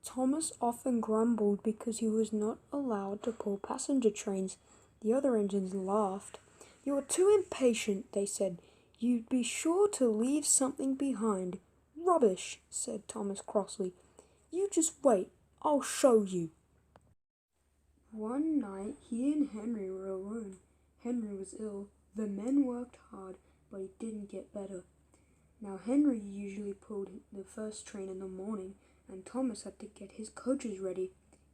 Thomas often grumbled because he was not allowed to pull passenger trains. The other engines laughed. "You're too impatient," they said. "You'd be sure to leave something behind." "Rubbish," said Thomas crossly. "You just wait. I'll show you." One night he and Henry were alone. Henry was ill. The men worked hard, but he didn't get better. Now Henry usually pulled the first train in the morning, and Thomas had to get his coaches ready.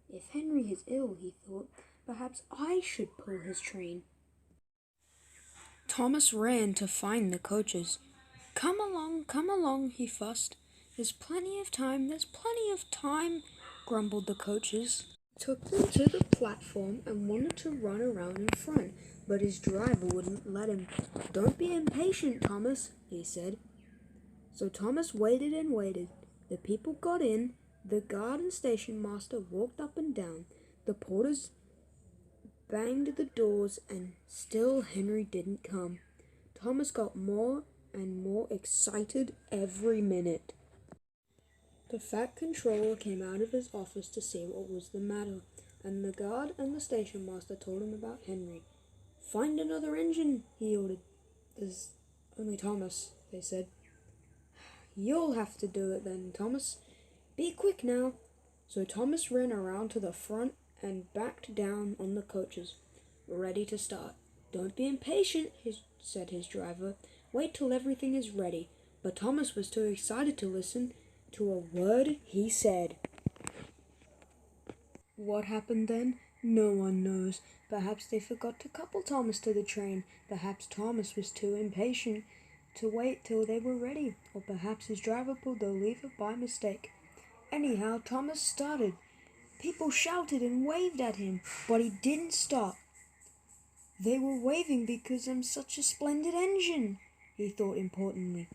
If Henry is ill, he thought, perhaps I should pull his train. Thomas ran to find the coaches. Come along, he fussed. There's plenty of time, grumbled the coaches. Took them to the platform and wanted to run around in front, but his driver wouldn't let him. "Don't be impatient, Thomas," he said. So Thomas waited and waited. The people got in. The guard and station master walked up and down. The porters banged the doors, and still Henry didn't come. Thomas got more and more excited every minute. The fat controller came out of his office to see what was the matter, and the guard and the station master told him about Henry. "Find another engine," he ordered. "There's only Thomas," they said. "You'll have to do it then, Thomas. Be quick now." So Thomas ran around to the front and backed down on the coaches. "Ready to start." "Don't be impatient," said his driver. "Wait till everything is ready." But Thomas was too excited to listen to a word he said. What happened then? No one knows. Perhaps they forgot to couple Thomas to the train. Perhaps Thomas was too impatient to wait till they were ready. Or perhaps his driver pulled the lever by mistake. Anyhow, Thomas started. People shouted and waved at him, but he didn't stop. "They were waving because I'm such a splendid engine," he thought importantly.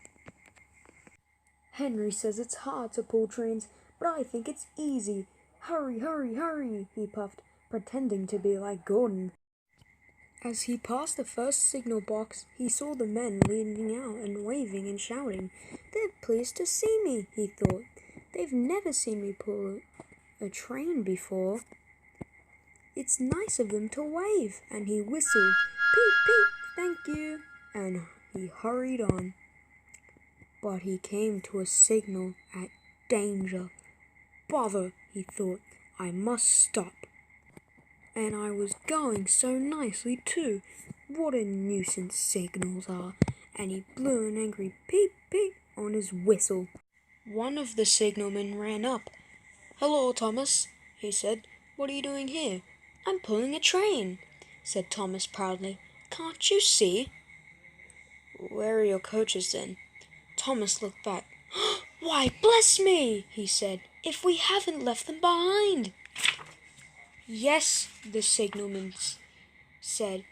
"Henry says it's hard to pull trains, but I think it's easy. Hurry, hurry, hurry," he puffed, pretending to be like Gordon. As he passed the first signal box, he saw the men leaning out and waving and shouting. "They're pleased to see me," he thought. "They've never seen me pull a train before. It's nice of them to wave," and he whistled, "Peep, peep, thank you," and he hurried on. But he came to a signal at danger. "Bother," he thought, "I must stop. And I was going so nicely too. What a nuisance signals are." And he blew an angry peep, peep on his whistle. One of the signalmen ran up. "Hello, Thomas," he said. "What are you doing here?" "I'm pulling a train," said Thomas proudly. "Can't you see?" "Where are your coaches then?" Thomas looked back. "Why, bless me," he said, "if we haven't left them behind." "Yes," the signalman said.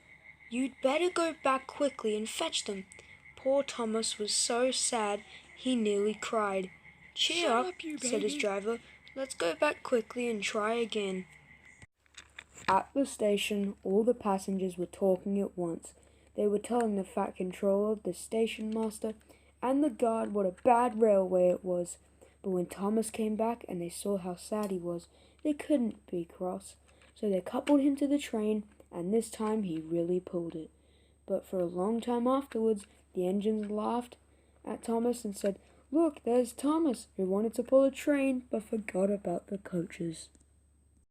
"You'd better go back quickly and fetch them." Poor Thomas was so sad he nearly cried. "Cheer up," said his driver. "Let's go back quickly and try again." At the station, all the passengers were talking at once. They were telling the fat controller, the station master, and the guard what a bad railway it was. But when Thomas came back and they saw how sad he was, they couldn't be cross. So they coupled him to the train, and this time he really pulled it. But for a long time afterwards, the engines laughed at Thomas and said, "Look, there's Thomas, who wanted to pull a train but forgot about the coaches."